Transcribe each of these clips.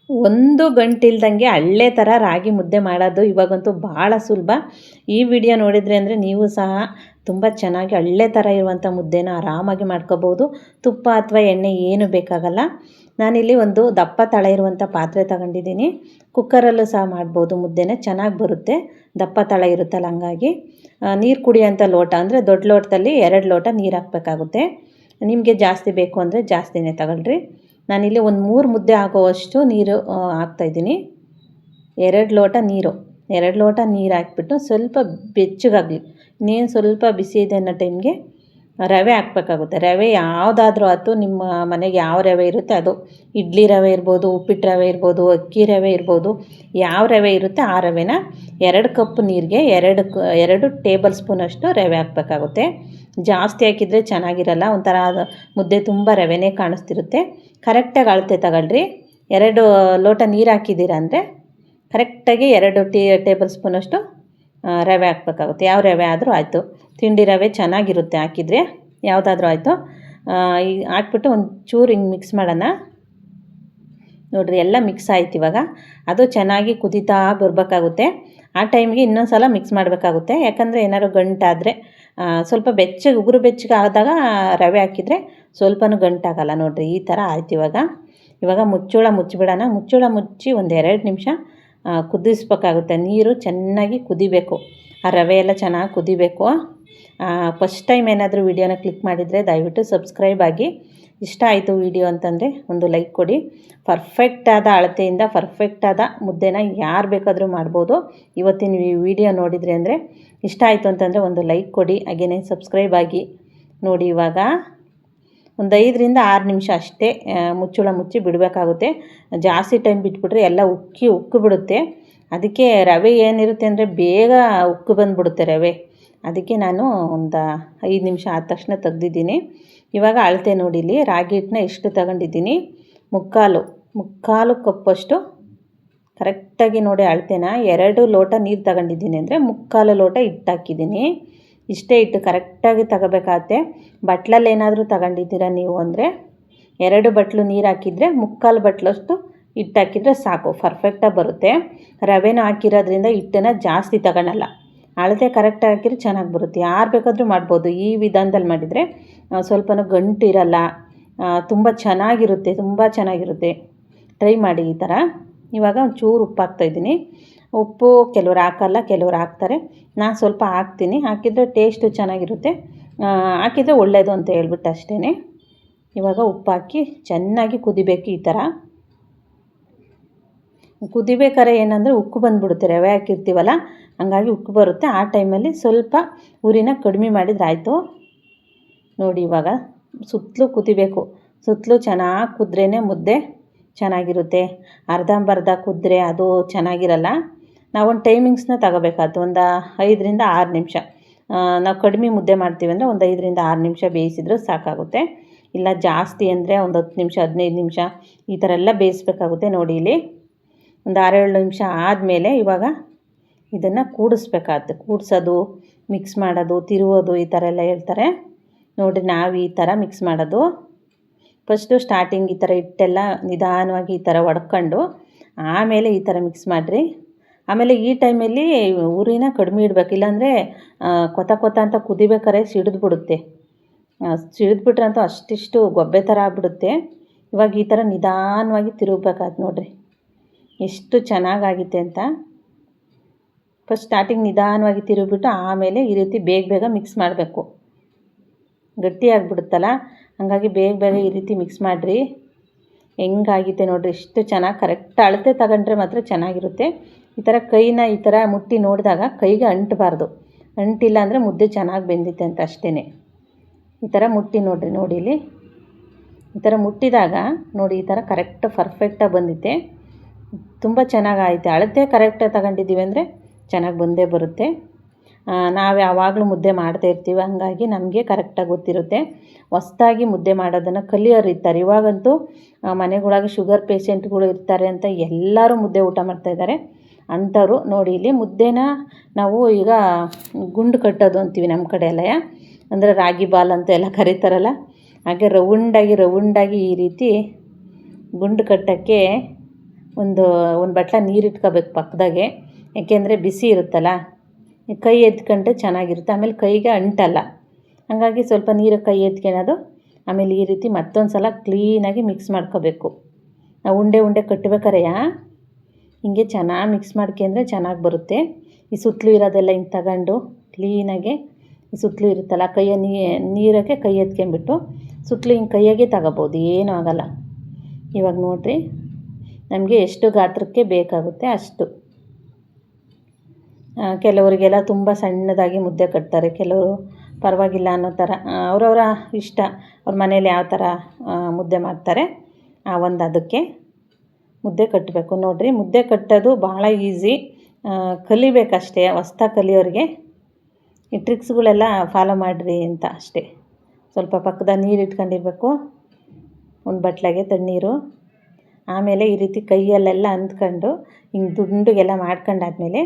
ಒಂದು ಗಂಟಿಲ್ದಂಗೆ ಹಳ್ಳೆ ಥರ ರಾಗಿ ಮುದ್ದೆ ಮಾಡೋದು ಇವಾಗಂತೂ ಭಾಳ ಸುಲಭ. ಈ ವಿಡಿಯೋ ನೋಡಿದರೆ ಅಂದರೆ ನೀವು ಸಹ ತುಂಬ ಚೆನ್ನಾಗಿ ಹಳ್ಳೆ ಥರ ಇರುವಂಥ ಮುದ್ದೆನ ಆರಾಮಾಗಿ ಮಾಡ್ಕೋಬೋದು. ತುಪ್ಪ ಅಥವಾ ಎಣ್ಣೆ ಏನು ಬೇಕಾಗಲ್ಲ. ನಾನಿಲ್ಲಿ ಒಂದು ದಪ್ಪ ತಳ ಇರುವಂಥ ಪಾತ್ರೆ ತಗೊಂಡಿದ್ದೀನಿ. ಕುಕ್ಕರಲ್ಲೂ ಸಹ ಮಾಡ್ಬೋದು ಮುದ್ದೆನ, ಚೆನ್ನಾಗಿ ಬರುತ್ತೆ. ದಪ್ಪ ತಳ ಇರುತ್ತಲ್ಲ, ಹಂಗಾಗಿ ನೀರು ಕುಡಿಯೋಂಥ ಲೋಟ ಅಂದರೆ ದೊಡ್ಡ ಲೋಟದಲ್ಲಿ 2 ಲೋಟ ನೀರು ಹಾಕಬೇಕಾಗುತ್ತೆ. ನಿಮಗೆ ಜಾಸ್ತಿ ಬೇಕು ಅಂದರೆ ಜಾಸ್ತಿನೇ ತಗೊಳ್ರಿ. ನಾನಿಲ್ಲಿ ಒಂದು 3 ಮುದ್ದೆ ಆಗೋವಷ್ಟು ನೀರು ಹಾಕ್ತಾಯಿದ್ದೀನಿ. 2 ಲೋಟ ನೀರು ಹಾಕಿಬಿಟ್ಟು ಸ್ವಲ್ಪ ಬೆಚ್ಚಗಾಗಲಿ. ಇನ್ನೇನು ಸ್ವಲ್ಪ ಬಿಸಿ ಇದೆ ಅನ್ನೋ ಟೈಮ್ಗೆ ರವೆ ಹಾಕಬೇಕಾಗುತ್ತೆ. ರವೆ ಯಾವುದಾದ್ರೂ ಆಯ್ತು, ನಿಮ್ಮ ಮನೆಗೆ ಯಾವ ರವೆ ಇರುತ್ತೆ ಅದು. ಇಡ್ಲಿ ರವೆ ಇರ್ಬೋದು, ಉಪ್ಪಿಟ್ಟು ರವೆ ಇರ್ಬೋದು, ಅಕ್ಕಿ ರವೆ ಇರ್ಬೋದು, ಯಾವ ರವೆ ಇರುತ್ತೆ ಆ ರವೆನ 2 ಕಪ್ ನೀರಿಗೆ 2 ಟೇಬಲ್ ಸ್ಪೂನಷ್ಟು ರವೆ ಹಾಕಬೇಕಾಗುತ್ತೆ. ಜಾಸ್ತಿ ಹಾಕಿದರೆ ಚೆನ್ನಾಗಿರಲ್ಲ, ಒಂಥರ ಮುದ್ದೆ ತುಂಬ ರವೆನೇ ಕಾಣಿಸ್ತಿರುತ್ತೆ. ಕರೆಕ್ಟಾಗಿ ಅಳತೆ ತಗೊಳ್ರಿ. 2 ಲೋಟ ನೀರು ಹಾಕಿದ್ದೀರ ಅಂದರೆ ಕರೆಕ್ಟಾಗಿ 2 ಟೇಬಲ್ ಸ್ಪೂನಷ್ಟು ರವೆ ಹಾಕಬೇಕಾಗುತ್ತೆ. ಯಾವ ರವೆ ಆದರೂ ಆಯಿತು, ತಿಂಡಿ ರವೆ ಚೆನ್ನಾಗಿರುತ್ತೆ ಹಾಕಿದರೆ, ಯಾವುದಾದ್ರೂ ಆಯಿತು. ಈಗ ಹಾಕ್ಬಿಟ್ಟು ಒಂದು ಚೂರು ಹಿಂಗೆ ಮಿಕ್ಸ್ ಮಾಡೋಣ. ನೋಡಿರಿ, ಎಲ್ಲ ಮಿಕ್ಸ್ ಆಯ್ತು. ಇವಾಗ ಅದು ಚೆನ್ನಾಗಿ ಕುದೀತಾ ಬರಬೇಕಾಗುತ್ತೆ. ಆ ಟೈಮ್ಗೆ ಇನ್ನೊಂದು ಸಲ ಮಿಕ್ಸ್ ಮಾಡಬೇಕಾಗುತ್ತೆ. ಯಾಕಂದರೆ ಏನಾದ್ರು ಗಂಟಾದರೆ ಸ್ವಲ್ಪ ಉಗುರು ಬೆಚ್ಚಗೆ ಆದಾಗ ರವೆ ಹಾಕಿದರೆ ಸ್ವಲ್ಪನೂ ಗಂಟಾಗಲ್ಲ. ನೋಡಿರಿ, ಈ ಥರ ಆಯ್ತು. ಇವಾಗ ಮುಚ್ಚಳ ಮುಚ್ಚಿಬಿಡೋಣ. ಮುಚ್ಚಳ ಮುಚ್ಚಿ ಒಂದು 2 ನಿಮಿಷ ಕುದಿಸ್ಬೇಕಾಗುತ್ತೆ. ನೀರು ಚೆನ್ನಾಗಿ ಕುದಿಬೇಕು, ಆ ರವೆ ಎಲ್ಲ ಚೆನ್ನಾಗಿ ಕುದಿಬೇಕು. ಫಸ್ಟ್ ಟೈಮ್ ಏನಾದರೂ ವಿಡಿಯೋನ ಕ್ಲಿಕ್ ಮಾಡಿದರೆ ದಯವಿಟ್ಟು ಸಬ್ಸ್ಕ್ರೈಬ್ ಆಗಿ. ಇಷ್ಟ ಆಯಿತು ವಿಡಿಯೋ ಅಂತಂದರೆ ಒಂದು ಲೈಕ್ ಕೊಡಿ. ಪರ್ಫೆಕ್ಟಾದ ಅಳತೆಯಿಂದ ಪರ್ಫೆಕ್ಟಾದ ಮುದ್ದೆನ ಯಾರು ಬೇಕಾದರೂ ಮಾಡ್ಬೋದು. ಇವತ್ತಿನ ವಿಡಿಯೋ ನೋಡಿದರೆ ಅಂದರೆ ಇಷ್ಟ ಆಯಿತು ಅಂತಂದರೆ ಒಂದು ಲೈಕ್ ಕೊಡಿ, ಹಾಗೆಯೇ ಸಬ್ಸ್ಕ್ರೈಬ್ ಆಗಿ. ನೋಡಿ, ಇವಾಗ ಒಂದು 5ರಿಂದ 6 ನಿಮಿಷ ಅಷ್ಟೇ ಮುಚ್ಚಳ ಮುಚ್ಚಿ ಬಿಡಬೇಕಾಗುತ್ತೆ. ಜಾಸ್ತಿ ಟೈಮ್ ಬಿಟ್ಬಿಟ್ರೆ ಎಲ್ಲ ಉಕ್ಕಿ ಬಿಡುತ್ತೆ. ಅದಕ್ಕೆ ರವೆ ಏನಿರುತ್ತೆ ಅಂದರೆ ಬೇಗ ಉಕ್ಕು ಬಂದುಬಿಡುತ್ತೆ ರವೆ. ಅದಕ್ಕೆ ನಾನು ಒಂದು 5 ನಿಮಿಷ ಆದ ತಕ್ಷಣ ತೆಗ್ದಿದ್ದೀನಿ. ಇವಾಗ ಅಳತೆ ನೋಡಿ, ಇಲ್ಲಿ ರಾಗಿ ಹಿಟ್ಟನ್ನ ಎಷ್ಟು ತಗೊಂಡಿದ್ದೀನಿ, ಮುಕ್ಕಾಲು ಕಪ್ಪಷ್ಟು ಕರೆಕ್ಟಾಗಿ ನೋಡಿ ಅಳತೆನ. 2 ಲೋಟ ನೀರು ತಗೊಂಡಿದ್ದೀನಿ ಅಂದರೆ ಮುಕ್ಕಾಲು ಲೋಟ ಹಿಟ್ಟು ಹಾಕಿದ್ದೀನಿ. ಇಷ್ಟೇ ಹಿಟ್ಟು ಕರೆಕ್ಟಾಗಿ ತಗೋಬೇಕಾಗತ್ತೆ. ಬಟ್ಲಲ್ಲಿ ಏನಾದರೂ ತಗೊಂಡಿದ್ದೀರಾ ನೀವು ಅಂದರೆ 2 ಬಟ್ಲು ನೀರು ಹಾಕಿದರೆ ಮುಕ್ಕಾಲು ಬಟ್ಲಷ್ಟು ಹಿಟ್ಟು ಹಾಕಿದರೆ ಸಾಕು, ಪರ್ಫೆಕ್ಟಾಗಿ ಬರುತ್ತೆ. ರವೆನೂ ಹಾಕಿರೋದ್ರಿಂದ ಹಿಟ್ಟನ್ನು ಜಾಸ್ತಿ ತಗೊಳಲ್ಲ. ಅಳತೆ ಕರೆಕ್ಟಾಗಿ ಹಾಕಿದ್ರೆ ಚೆನ್ನಾಗಿ ಬರುತ್ತೆ. ಯಾರು ಬೇಕಾದರೂ ಮಾಡ್ಬೋದು. ಈ ವಿಧಾನದಲ್ಲಿ ಮಾಡಿದರೆ ಸ್ವಲ್ಪನೂ ಗಂಟು ಇರಲ್ಲ, ತುಂಬ ಚೆನ್ನಾಗಿರುತ್ತೆ. ಟ್ರೈ ಮಾಡಿ ಈ ಥರ. ಇವಾಗ ಒಂಚೂರು ಉಪ್ಪು ಹಾಕ್ತಾಯಿದ್ದೀನಿ. ಉಪ್ಪು ಕೆಲವ್ರು ಹಾಕಲ್ಲ, ಕೆಲವ್ರು ಹಾಕ್ತಾರೆ. ನಾನು ಸ್ವಲ್ಪ ಹಾಕ್ತೀನಿ. ಹಾಕಿದರೆ ಟೇಸ್ಟು ಚೆನ್ನಾಗಿರುತ್ತೆ, ಹಾಕಿದರೆ ಒಳ್ಳೆಯದು ಅಂತ ಹೇಳ್ಬಿಟ್ಟು ಅಷ್ಟೇ. ಇವಾಗ ಉಪ್ಪು ಹಾಕಿ ಚೆನ್ನಾಗಿ ಕುದಿಬೇಕು. ಈ ಥರ ಕುದಿಬೇಕಾರೆ ಏನಂದರೆ ಉಕ್ಕು ಬಂದುಬಿಡುತ್ತೆ, ರವೆ ಹಾಕಿರ್ತೀವಲ್ಲ, ಹಂಗಾಗಿ ಉಕ್ಕು ಬರುತ್ತೆ. ಆ ಟೈಮಲ್ಲಿ ಸ್ವಲ್ಪ ಉರಿನ ಕಡಿಮೆ ಮಾಡಿದ್ರೆ ಆಯಿತು. ನೋಡಿ, ಇವಾಗ ಸುತ್ತಲೂ ಕುದಿಬೇಕು. ಸುತ್ತಲೂ ಚೆನ್ನಾಗಿ ಕುದ್ರೇ ಮುದ್ದೆ ಚೆನ್ನಾಗಿರುತ್ತೆ. ಅರ್ಧಂಬರ್ಧ ಕುದ್ರೆ ಅದು ಚೆನ್ನಾಗಿರಲ್ಲ. ನಾವೊಂದು ಟೈಮಿಂಗ್ಸ್ನ ತಗೋಬೇಕಾಯ್ತು. ಒಂದು 5ರಿಂದ 6 ನಿಮಿಷ. ನಾವು ಕಡಿಮೆ ಮುದ್ದೆ ಮಾಡ್ತೀವಿ ಅಂದರೆ ಒಂದು 5ರಿಂದ 6 ನಿಮಿಷ ಬೇಯಿಸಿದ್ರೂ ಸಾಕಾಗುತ್ತೆ. ಇಲ್ಲ ಜಾಸ್ತಿ ಅಂದರೆ ಒಂದು 10 ನಿಮಿಷ 15 ನಿಮಿಷ ಈ ಥರ ಎಲ್ಲ ಬೇಯಿಸ್ಬೇಕಾಗುತ್ತೆ. ನೋಡಿ, ಇಲ್ಲಿ ಒಂದು 6-7 ನಿಮಿಷ ಆದಮೇಲೆ ಇವಾಗ ಇದನ್ನು ಕೂಡಿಸ್ಬೇಕಾಗುತ್ತೆ. ಕೂಡಿಸೋದು, ಮಿಕ್ಸ್ ಮಾಡೋದು, ತಿರುವೋದು ಈ ಥರ ಎಲ್ಲ ಹೇಳ್ತಾರೆ. ನೋಡಿ, ನಾವು ಈ ಥರ ಮಿಕ್ಸ್ ಮಾಡೋದು. ಫಸ್ಟು ಸ್ಟಾರ್ಟಿಂಗ್ ಈ ಥರ ಹಿಟ್ಟೆಲ್ಲ ನಿಧಾನವಾಗಿ ಈ ಥರ ಒಡ್ಕೊಂಡು ಆಮೇಲೆ ಈ ಥರ ಮಿಕ್ಸ್ ಮಾಡಿರಿ. ಆಮೇಲೆ ಈ ಟೈಮಲ್ಲಿ ಉರಿನ ಕಡಿಮೆ ಇಡಬೇಕು, ಇಲ್ಲಾಂದರೆ ಕೊತ ಅಂತ ಕುದಿಬೇಕಾರೆ ಸಿಡಿದ್ಬಿಡುತ್ತೆ. ಸಿಡಿದ್ಬಿಟ್ರಂತೂ ಅಷ್ಟಿಷ್ಟು ಗೊಬ್ಬೆ ಥರ ಆಗ್ಬಿಡುತ್ತೆ. ಇವಾಗ ಈ ಥರ ನಿಧಾನವಾಗಿ ತಿರುಗಬೇಕಾಯ್ತು. ನೋಡಿರಿ ಎಷ್ಟು ಚೆನ್ನಾಗಾಗಿದೆ ಅಂತ. ಫಸ್ಟ್ ಸ್ಟಾರ್ಟಿಂಗ್ ನಿಧಾನವಾಗಿ ತಿರುಗಿಬಿಟ್ಟು ಆಮೇಲೆ ಈ ರೀತಿ ಬೇಗ ಮಿಕ್ಸ್ ಮಾಡಬೇಕು. ಗಟ್ಟಿಯಾಗಿಬಿಡುತ್ತಲ್ಲ, ಹಾಗಾಗಿ ಬೇಗ ಈ ರೀತಿ ಮಿಕ್ಸ್ ಮಾಡಿರಿ. ಹೆಂಗಾಗಿದೆ ನೋಡಿರಿ, ಎಷ್ಟು ಚೆನ್ನಾಗಿ ಕರೆಕ್ಟ್ ಅಳತೆ ತಗೊಂಡ್ರೆ ಮಾತ್ರ ಚೆನ್ನಾಗಿರುತ್ತೆ. ಈ ಥರ ಕೈನ ಈ ಥರ ಮುಟ್ಟಿ ನೋಡಿದಾಗ ಕೈಗೆ ಅಂಟಬಾರ್ದು. ಅಂಟಿಲ್ಲ ಅಂದರೆ ಮುದ್ದೆ ಚೆನ್ನಾಗಿ ಬೆಂದಿತ್ತೆ ಅಂತ ಅಷ್ಟೇ. ಈ ಥರ ಮುಟ್ಟಿ ನೋಡಿ ಇಲ್ಲಿ ಈ ಥರ ಮುಟ್ಟಿದಾಗ ನೋಡಿ, ಈ ಥರ ಕರೆಕ್ಟ್ ಪರ್ಫೆಕ್ಟಾಗಿ ಬಂದಿತ್ತೆ. ತುಂಬ ಚೆನ್ನಾಗಾಯಿತು. ಅಳತೆ ಕರೆಕ್ಟಾಗಿ ತಗೊಂಡಿದ್ದೀವಿ ಅಂದರೆ ಚೆನ್ನಾಗಿ ಬಂದೇ ಬರುತ್ತೆ. ನಾವು ಯಾವಾಗಲೂ ಮುದ್ದೆ ಮಾಡ್ತಾ ಇರ್ತೀವಿ, ಹಾಗಾಗಿ ನಮಗೆ ಕರೆಕ್ಟಾಗಿ ಗೊತ್ತಿರುತ್ತೆ. ಹೊಸ್ದಾಗಿ ಮುದ್ದೆ ಮಾಡೋದನ್ನು ಕಲಿಯೋರು ಇರ್ತಾರೆ. ಇವಾಗಂತೂ ಮನೆಗೊಳಗೆ ಶುಗರ್ ಪೇಷೆಂಟ್ಗಳು ಇರ್ತಾರೆ ಅಂತ ಎಲ್ಲರೂ ಮುದ್ದೆ ಊಟ ಮಾಡ್ತಾಯಿದ್ದಾರೆ. ಅಂಥವ್ರು ನೋಡಿ, ಇಲ್ಲಿ ಮುದ್ದೆನ ನಾವು ಈಗ ಗುಂಡು ಕಟ್ಟೋದು ಅಂತೀವಿ ನಮ್ಮ ಕಡೆ ಎಲ್ಲ, ಅಂದರೆ ರಾಗಿ ಬಾಲ್ ಅಂತ ಎಲ್ಲ ಕರೀತಾರಲ್ಲ, ಹಾಗೆ ರೌಂಡಾಗಿ ಈ ರೀತಿ ಗುಂಡು ಕಟ್ಟೋಕ್ಕೆ ಒಂದು ಬಟ್ಲ ನೀರು ಇಟ್ಕೋಬೇಕು ಪಕ್ಕದಾಗೆ, ಯಾಕೆಂದರೆ ಬಿಸಿ ಇರುತ್ತಲ್ಲ, ಕೈ ಎತ್ಕೊಂಡ್ರೆ ಚೆನ್ನಾಗಿರುತ್ತೆ, ಆಮೇಲೆ ಕೈಗೆ ಅಂಟಲ್ಲ. ಹಾಗಾಗಿ ಸ್ವಲ್ಪ ನೀರು ಕೈ ಎತ್ಕೊಳ್ಳೋದು, ಆಮೇಲೆ ಈ ರೀತಿ ಮತ್ತೊಂದು ಸಲ ಕ್ಲೀನಾಗಿ ಮಿಕ್ಸ್ ಮಾಡ್ಕೋಬೇಕು. ನಾವು ಉಂಡೆ ಕಟ್ಟಬೇಕಾರೆಯ ಹಿಂಗೆ ಚೆನ್ನಾಗಿ ಮಿಕ್ಸ್ ಮಾಡ್ಕೊಂಡ್ರೆ ಚೆನ್ನಾಗಿ ಬರುತ್ತೆ. ಈ ಸುತ್ತಲೂ ಇರೋದೆಲ್ಲ ಹಿಂಗೆ ತಗೊಂಡು ಕ್ಲೀನಾಗೆ, ಈ ಸುತ್ತಲೂ ಇರುತ್ತಲ್ಲ ಕೈಯ ನೀರಕ್ಕೆ ಕೈ ಎತ್ಕೊಂಡ್ಬಿಟ್ಟು ಸುತ್ತಲೂ ಹಿಂಗೆ ಕೈಯಾಗೆ ತಗೋಬೋದು, ಏನೂ ಆಗೋಲ್ಲ. ಇವಾಗ ನೋಡಿರಿ, ನಮಗೆ ಎಷ್ಟು ಗಾತ್ರಕ್ಕೆ ಬೇಕಾಗುತ್ತೆ ಅಷ್ಟು. ಕೆಲವರಿಗೆಲ್ಲ ತುಂಬ ಸಣ್ಣದಾಗಿ ಮುದ್ದೆ ಕಟ್ತಾರೆ, ಕೆಲವರು ಪರವಾಗಿಲ್ಲ ಅನ್ನೋ ಥರ, ಅವರವರ ಇಷ್ಟ, ಅವ್ರ ಮನೇಲಿ ಯಾವ ಥರ ಮುದ್ದೆ ಮಾಡ್ತಾರೆ ಅದಕ್ಕೆ ಮುದ್ದೆ ಕಟ್ಟಬೇಕು. ನೋಡಿರಿ, ಮುದ್ದೆ ಕಟ್ಟೋದು ಭಾಳ ಈಸಿ, ಕಲಿಬೇಕಷ್ಟೇ. ಹೊಸ್ದಾಗಿ ಕಲಿಯೋರಿಗೆ ಈ ಟ್ರಿಕ್ಸ್ಗಳೆಲ್ಲ ಫಾಲೋ ಮಾಡಿರಿ ಅಂತ ಅಷ್ಟೇ. ಸ್ವಲ್ಪ ಪಕ್ಕದ ನೀರು ಇಟ್ಕೊಂಡಿರ್ಬೇಕು, ಒಂದು ಬಟ್ಲಾಗೆ ತಣ್ಣೀರು. ಆಮೇಲೆ ಈ ರೀತಿ ಕೈಯಲ್ಲೆಲ್ಲ ಅಂದ್ಕೊಂಡು ಹಿಂಗೆ ದುಂಡುಗೆಲ್ಲ ಮಾಡ್ಕೊಂಡಾದ್ಮೇಲೆ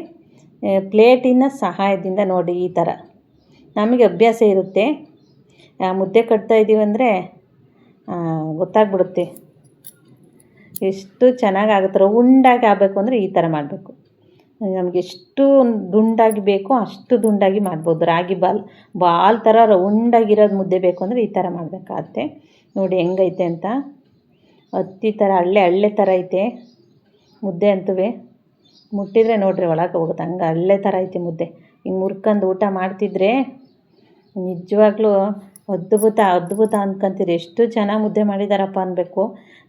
ಪ್ಲೇಟಿನ ಸಹಾಯದಿಂದ ನೋಡಿ ಈ ಥರ ನಮಗೆ ಅಭ್ಯಾಸ ಇರುತ್ತೆ, ಮುದ್ದೆ ಕಟ್ತಾ ಇದ್ದೀವಂದರೆ ಗೊತ್ತಾಗ್ಬಿಡುತ್ತೆ ಎಷ್ಟು ಚೆನ್ನಾಗಾಗುತ್ತೆ. ಉಂಡಾಗಿ ಆಗಬೇಕು ಅಂದರೆ ಈ ಥರ ಮಾಡಬೇಕು. ನಮಗೆ ಎಷ್ಟು ದುಂಡಾಗಿ ಬೇಕೋ ಅಷ್ಟು ದುಂಡಾಗಿ ಮಾಡ್ಬೋದು. ರಾಗಿ ಬಾಲ್ ಥರ ಉಂಡಾಗಿರೋದು ಮುದ್ದೆ ಬೇಕು ಅಂದರೆ ಈ ಥರ ಮಾಡಬೇಕಾಗತ್ತೆ. ನೋಡಿ ಹೆಂಗೈತೆ ಅಂತ, ಹತ್ತಿ ಥರ ಹಳ್ಳೆ ಥರ ಐತೆ ಮುದ್ದೆ ಅಂತೂ. ಮುಟ್ಟಿದರೆ ನೋಡ್ರಿ ಒಳಗೆ ಹೋಗುತ್ತೆ, ಹಂಗೆ ಹಳ್ಳೆ ಥರ ಐತೆ ಮುದ್ದೆ. ಹಿಂಗೆ ಮುರ್ಕೊಂಡು ಊಟ ಮಾಡ್ತಿದ್ರೆ ನಿಜವಾಗ್ಲೂ ಅದ್ಭುತ ಅಂದ್ಕೊಂತೀರಿ. ಎಷ್ಟು ಚೆನ್ನಾಗಿ ಮುದ್ದೆ ಮಾಡಿದಾರಪ್ಪ ಅನ್ಬೇಕು.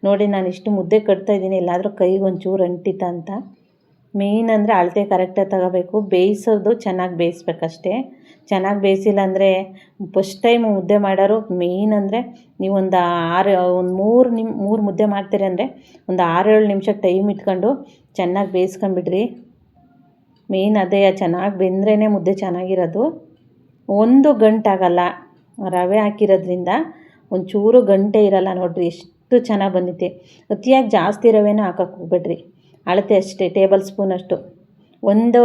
ನೋಡಿ, ನಾನು ಇಷ್ಟು ಮುದ್ದೆ ಕಟ್ತಾಯಿದ್ದೀನಿ, ಎಲ್ಲಾದರೂ ಕೈಗೆ ಒಂಚೂರು ಅಂಟಿತ ಅಂತ. ಮೇಯ್ನ್ ಅಂದರೆ ಅಳತೆ ಕರೆಕ್ಟಾಗಿ ತಗೋಬೇಕು. ಬೇಯಿಸೋದು ಚೆನ್ನಾಗಿ ಬೇಯಿಸ್ಬೇಕಷ್ಟೇ. ಚೆನ್ನಾಗಿ ಬೇಯಿಸಿಲ್ಲ ಅಂದರೆ ಫಸ್ಟ್ ಟೈಮ್ ಮುದ್ದೆ ಮಾಡೋರು ಮೇಯ್ನ್ ಅಂದರೆ ನೀವು ಒಂದು ಮೂರು ಮುದ್ದೆ ಮಾಡ್ತೀರಿ ಅಂದರೆ ಒಂದು 6-7 ನಿಮಿಷಕ್ಕೆ ಟೈಮ್ ಇಟ್ಕೊಂಡು ಚೆನ್ನಾಗಿ ಬೇಯಿಸ್ಕೊಂಬಿಡ್ರಿ. ಮೇಯ್ನ್ ಅದೇ, ಚೆನ್ನಾಗಿ ಬೆಂದ್ರೇ ಮುದ್ದೆ ಚೆನ್ನಾಗಿರೋದು. ಒಂದು ಗಂಟಾಗಲ್ಲ, ರವೆ ಹಾಕಿರೋದ್ರಿಂದ ಒಂಚೂರು ಗಂಟೆ ಇರಲ್ಲ. ನೋಡಿರಿ ಎಷ್ಟು ಚೆನ್ನಾಗಿ ಬಂದಿದೆ. ಅತಿಯಾಗಿ ಜಾಸ್ತಿ ರವೆನೂ ಹಾಕೋಕ್ಕೆ ಹೋಗ್ಬೇಡ್ರಿ, ಅಳತೆ ಅಷ್ಟೇ, ಟೇಬಲ್ ಸ್ಪೂನ್ ಅಷ್ಟು. ಒಂದು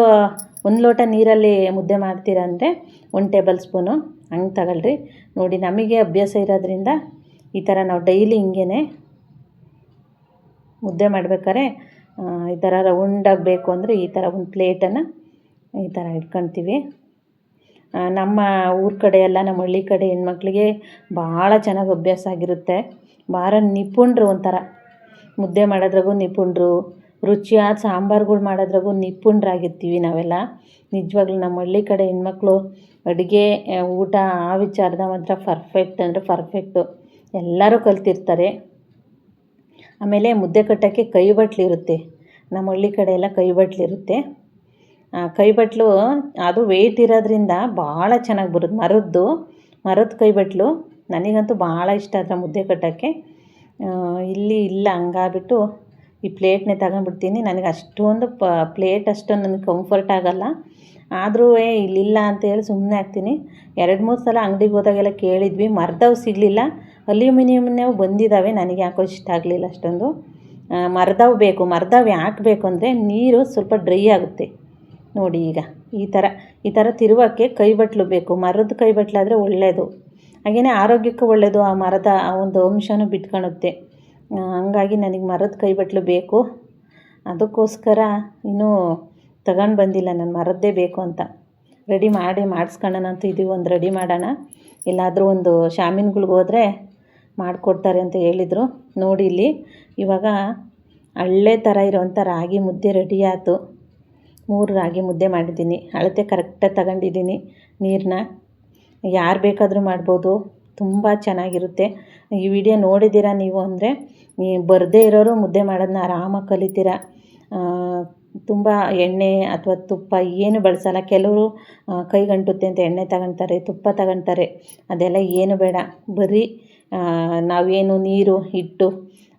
ಲೋಟ ನೀರಲ್ಲಿ ಮುದ್ದೆ ಮಾಡ್ತೀರಾ ಅಂದರೆ 1 ಟೇಬಲ್ ಸ್ಪೂನು ಹಂಗೆ ತಗೊಳ್ರಿ. ನೋಡಿ, ನಮಗೆ ಅಭ್ಯಾಸ ಇರೋದ್ರಿಂದ ಈ ಥರ ನಾವು ಡೈಲಿ ಹಿಂಗೇ ಮುದ್ದೆ ಮಾಡ್ಬೇಕಾದ್ರೆ ಈ ಥರ ರೌಂಡಾಗಿ ಬೇಕು ಅಂದರೆ ಈ ಥರ ಒಂದು ಪ್ಲೇಟನ್ನು ಈ ಥರ ಇಟ್ಕೊಳ್ತೀವಿ. ನಮ್ಮ ಊರ ಕಡೆ ಎಲ್ಲ, ನಮ್ಮ ಹಳ್ಳಿ ಕಡೆ ಹೆಣ್ಮಕ್ಳಿಗೆ ಭಾಳ ಚೆನ್ನಾಗಿ ಅಭ್ಯಾಸ ಆಗಿರುತ್ತೆ. ಭಾಳ ನಿಪುಣರು, ಒಂಥರ ಮುದ್ದೆ ಮಾಡೋದ್ರಾಗೂ ನಿಪುಣರು, ರುಚಿಯಾದ ಸಾಂಬಾರುಗಳು ಮಾಡೋದ್ರಾಗೂ ನಿಪುಣರಾಗಿರ್ತೀವಿ ನಾವೆಲ್ಲ. ನಿಜವಾಗ್ಲೂ ನಮ್ಮ ಹಳ್ಳಿ ಕಡೆ ಹೆಣ್ಮಕ್ಳು ಅಡುಗೆ ಊಟ ಆ ವಿಚಾರದ ಮಾತ್ರ ಪರ್ಫೆಕ್ಟ್ ಅಂದರೆ ಪರ್ಫೆಕ್ಟು, ಎಲ್ಲರೂ ಕಲ್ತಿರ್ತಾರೆ. ಆಮೇಲೆ ಮುದ್ದೆ ಕಟ್ಟೋಕ್ಕೆ ಕೈ ಬಟ್ಲಿರುತ್ತೆ, ನಮ್ಮ ಹಳ್ಳಿ ಕಡೆ ಎಲ್ಲ ಕೈ ಬಟ್ಲಿರುತ್ತೆ. ಕೈ ಬಟ್ಲು ಅದು ವೆಯ್ಟ್ ಇರೋದ್ರಿಂದ ಭಾಳ ಚೆನ್ನಾಗಿ ಬರುತ್ತೆ. ಮರದ ಕೈ ಬಟ್ಲು ನನಗಂತೂ ಭಾಳ ಇಷ್ಟ ಅದರ ಮುದ್ದೆ ಕಟ್ಟೋಕ್ಕೆ. ಇಲ್ಲಿ ಇಲ್ಲ, ಹಂಗಾಗ್ಬಿಟ್ಟು ಈ ಪ್ಲೇಟ್ನೇ ತಗೊಂಡ್ಬಿಡ್ತೀನಿ. ನನಗೆ ಅಷ್ಟೊಂದು ಪ್ಲೇಟ್ ಅಷ್ಟೊಂದು ನನಗೆ ಕಂಫರ್ಟ್ ಆಗೋಲ್ಲ. ಆದರೂ ಇಲ್ಲಿಲ್ಲ ಅಂತೇಳಿ ಸುಮ್ಮನೆ ಆಗ್ತೀನಿ. 2-3 ಸಲ ಅಂಗಡಿಗೆ ಹೋದಾಗೆಲ್ಲ ಕೇಳಿದ್ವಿ, ಮರದವು ಸಿಗಲಿಲ್ಲ. ಅಲ್ಯೂಮಿನಿಯಮ್ನವು ಬಂದಿದ್ದಾವೆ, ನನಗೆ ಯಾಕೋ ಇಷ್ಟ ಆಗಲಿಲ್ಲ ಅಷ್ಟೊಂದು. ಮರದವು ಬೇಕು. ಮರದವು ಯಾಕೆ ಬೇಕು ಅಂದರೆ ನೀರು ಸ್ವಲ್ಪ ಡ್ರೈ ಆಗುತ್ತೆ. ನೋಡಿ, ಈಗ ಈ ಥರ ತಿರುವಕ್ಕೆ ಕೈ ಬಟ್ಲು ಬೇಕು. ಮರದ ಕೈ ಬಟ್ಲಾದರೆ ಒಳ್ಳೆಯದು, ಹಾಗೆಯೇ ಆರೋಗ್ಯಕ್ಕೂ ಒಳ್ಳೆಯದು. ಆ ಮರದ ಆ ಒಂದು ಅಂಶನೂ ಬಿಟ್ಕೊಳುತ್ತೆ. ಹಂಗಾಗಿ ನನಗೆ ಮರದ ಕೈ ಬಟ್ಲು ಬೇಕು. ಅದಕ್ಕೋಸ್ಕರ ಇನ್ನೂ ತಗೊಂಡು ಬಂದಿಲ್ಲ ನಾನು, ಮರದ್ದೇ ಬೇಕು ಅಂತ. ರೆಡಿ ಮಾಡಿಸ್ಕೊಳ್ಳೋಣ ಅಂತ ಇದೀವಿ. ಒಂದು ರೆಡಿ ಮಾಡೋಣ, ಎಲ್ಲಾದರೂ ಒಂದು ಶಾಮಿನ್ಗಳಿಗೆ ಹೋದರೆ ಮಾಡಿಕೊಡ್ತಾರೆ ಅಂತ ಹೇಳಿದರು. ನೋಡಿ, ಇಲ್ಲಿ ಇವಾಗ ಹಳ್ಳೆ ಥರ ಇರೋವಂಥ ರಾಗಿ ಮುದ್ದೆ ರೆಡಿ ಆಯಿತು. 3 ರಾಗಿ ಮುದ್ದೆ ಮಾಡಿದ್ದೀನಿ, ಅಳತೆ ಕರೆಕ್ಟಾಗಿ ತಗೊಂಡಿದ್ದೀನಿ ನೀರನ್ನ. ಯಾರು ಬೇಕಾದರೂ ಮಾಡ್ಬೋದು, ತುಂಬ ಚೆನ್ನಾಗಿರುತ್ತೆ. ಈ ವಿಡಿಯೋ ನೋಡಿದ್ದೀರಾ ನೀವು ಅಂದರೆ ಬರದೇ ಇರೋರು ಮುದ್ದೆ ಮಾಡೋದನ್ನ ಆರಾಮಾಗಿ ಕಲಿತೀರ. ತುಂಬ ಎಣ್ಣೆ ಅಥವಾ ತುಪ್ಪ ಏನು ಬಳಸಲ್ಲ. ಕೆಲವರು ಕೈಗಂಟುತ್ತೆ ಅಂತ ಎಣ್ಣೆ ತಗೊಳ್ತಾರೆ, ತುಪ್ಪ ತಗೊಳ್ತಾರೆ. ಅದೆಲ್ಲ ಏನು ಬೇಡ, ಬರೀ ನಾವೇನು ನೀರು ಹಿಟ್ಟು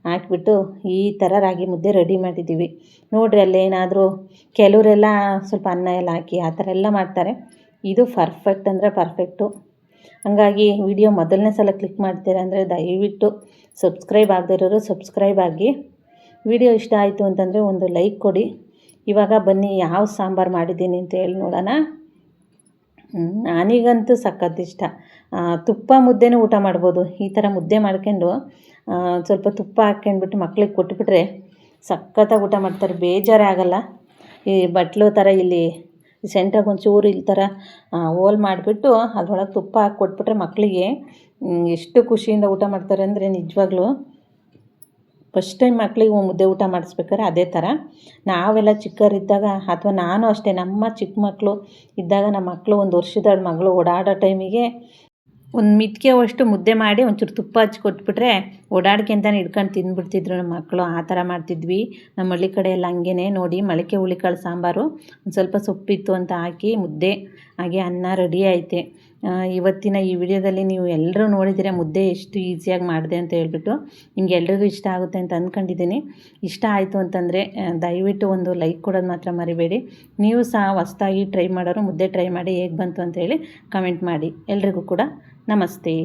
ಹಾಕ್ಬಿಟ್ಟು ಈ ಥರ ರಾಗಿ ಮುದ್ದೆ ರೆಡಿ ಮಾಡಿದ್ದೀವಿ. ನೋಡಿರಿ, ಅಲ್ಲೇನಾದರೂ ಕೆಲವರೆಲ್ಲ ಸ್ವಲ್ಪ ಅನ್ನ ಎಲ್ಲ ಹಾಕಿ ಆ ಥರ ಎಲ್ಲ ಮಾಡ್ತಾರೆ. ಇದು ಪರ್ಫೆಕ್ಟ್ ಅಂದರೆ ಪರ್ಫೆಕ್ಟು. ಹಾಗಾಗಿ ವಿಡಿಯೋ ಮೊದಲನೇ ಸಲ ಕ್ಲಿಕ್ ಮಾಡ್ತೀರಾ ಅಂದರೆ ದಯವಿಟ್ಟು ಸಬ್ಸ್ಕ್ರೈಬ್ ಆಗದೇ ಇರೋರು ಸಬ್ಸ್ಕ್ರೈಬ್ ಆಗಿ. ವಿಡಿಯೋ ಇಷ್ಟ ಆಯಿತು ಅಂತಂದರೆ ಒಂದು ಲೈಕ್ ಕೊಡಿ. ಇವಾಗ ಬನ್ನಿ ಯಾವ ಸಾಂಬಾರು ಮಾಡಿದ್ದೀನಿ ಅಂತ ಹೇಳಿ ನೋಡೋಣ. ನನಗಂತೂ ಸಖತ್ ಇಷ್ಟ. ತುಪ್ಪ ಮುದ್ದೆನೂ ಊಟ ಮಾಡ್ಬೋದು. ಈ ಥರ ಮುದ್ದೆ ಮಾಡ್ಕೊಂಡು ಸ್ವಲ್ಪ ತುಪ್ಪ ಹಾಕ್ಕೊಂಡ್ಬಿಟ್ಟು ಮಕ್ಳಿಗೆ ಕೊಟ್ಬಿಟ್ರೆ ಸಖತ್ತಾಗಿ ಊಟ ಮಾಡ್ತಾರೆ, ಬೇಜಾರೇ ಆಗಲ್ಲ. ಈ ಬಟ್ಲು ಥರ ಇಲ್ಲಿ ಸೆಂಟ್ರಾಗ ಒಂಚೂರು ಇಲ್ಲಿ ಥರ ಹೋಲ್ ಮಾಡಿಬಿಟ್ಟು ಅದ್ರೊಳಗೆ ತುಪ್ಪ ಹಾಕಿ ಕೊಟ್ಬಿಟ್ರೆ ಮಕ್ಕಳಿಗೆ ಎಷ್ಟು ಖುಷಿಯಿಂದ ಊಟ ಮಾಡ್ತಾರೆ ಅಂದರೆ ನಿಜವಾಗ್ಲೂ. ಫಸ್ಟ್ ಟೈಮ್ ಮಕ್ಕಳಿಗೆ ಮುದ್ದೆ ಊಟ ಮಾಡಿಸ್ಬೇಕಾದ್ರೆ ಅದೇ ಥರ ನಾವೆಲ್ಲ ಚಿಕ್ಕವರಿದ್ದಾಗ, ಅಥವಾ ನಾನು ಅಷ್ಟೇ, ನಮ್ಮ ಚಿಕ್ಕ ಮಕ್ಕಳು ಇದ್ದಾಗ ನಮ್ಮ ಮಕ್ಕಳು 1 ವರ್ಷದ ಮಗಳು ಓಡಾಡೋ ಟೈಮಿಗೆ ಒಂದು ಮಿಟ್ಕೆವಷ್ಟು ಮುದ್ದೆ ಮಾಡಿ ಒಂಚೂರು ತುಪ್ಪ ಹಚ್ಚಿ ಕೊಟ್ಬಿಟ್ರೆ ಓಡಾಡ್ಕೆ ಅಂತಲೇ ಹಿಡ್ಕೊಂಡು ತಿಂದ್ಬಿಡ್ತಿದ್ರು ನಮ್ಮ ಮಕ್ಕಳು. ಆ ಥರ ಮಾಡ್ತಿದ್ವಿ ನಮ್ಮ ಹಳ್ಳಿ ಕಡೆ ಎಲ್ಲ. ಹಂಗೇ ನೋಡಿ ಮೊಳಕೆ ಹುಳಿಕಾಳು ಸಾಂಬಾರು, ಒಂದು ಸ್ವಲ್ಪ ಸೊಪ್ಪಿತ್ತು ಅಂತ ಹಾಕಿ ಮುದ್ದೆ, ಹಾಗೆ ಅನ್ನ ರೆಡಿ ಐತೆ. ಇವತ್ತಿನ ಈ ವಿಡಿಯೋದಲ್ಲಿ ನೀವು ಎಲ್ಲರೂ ನೋಡಿದ್ದೀರ ಮುದ್ದೆ ಎಷ್ಟು ಈಸಿಯಾಗಿ ಮಾಡಿದೆ ಅಂತ ಹೇಳ್ಬಿಟ್ಟು. ನಿಮ್ಗೆ ಎಲ್ರಿಗೂ ಇಷ್ಟ ಆಗುತ್ತೆ ಅಂತ ಅಂದ್ಕೊಂಡಿದ್ದೀನಿ. ಇಷ್ಟ ಆಯಿತು ಅಂತಂದರೆ ದಯವಿಟ್ಟು ಒಂದು ಲೈಕ್ ಕೊಡೋದು ಮಾತ್ರ ಮರಿಬೇಡಿ. ನೀವು ಸಹ ಹೊಸ್ದಾಗಿ ಟ್ರೈ ಮಾಡೋರು ಮುದ್ದೆ ಟ್ರೈ ಮಾಡಿ ಹೇಗೆ ಬಂತು ಅಂತೇಳಿ ಕಮೆಂಟ್ ಮಾಡಿ. ಎಲ್ರಿಗೂ ಕೂಡ ನಮಸ್ತೆ.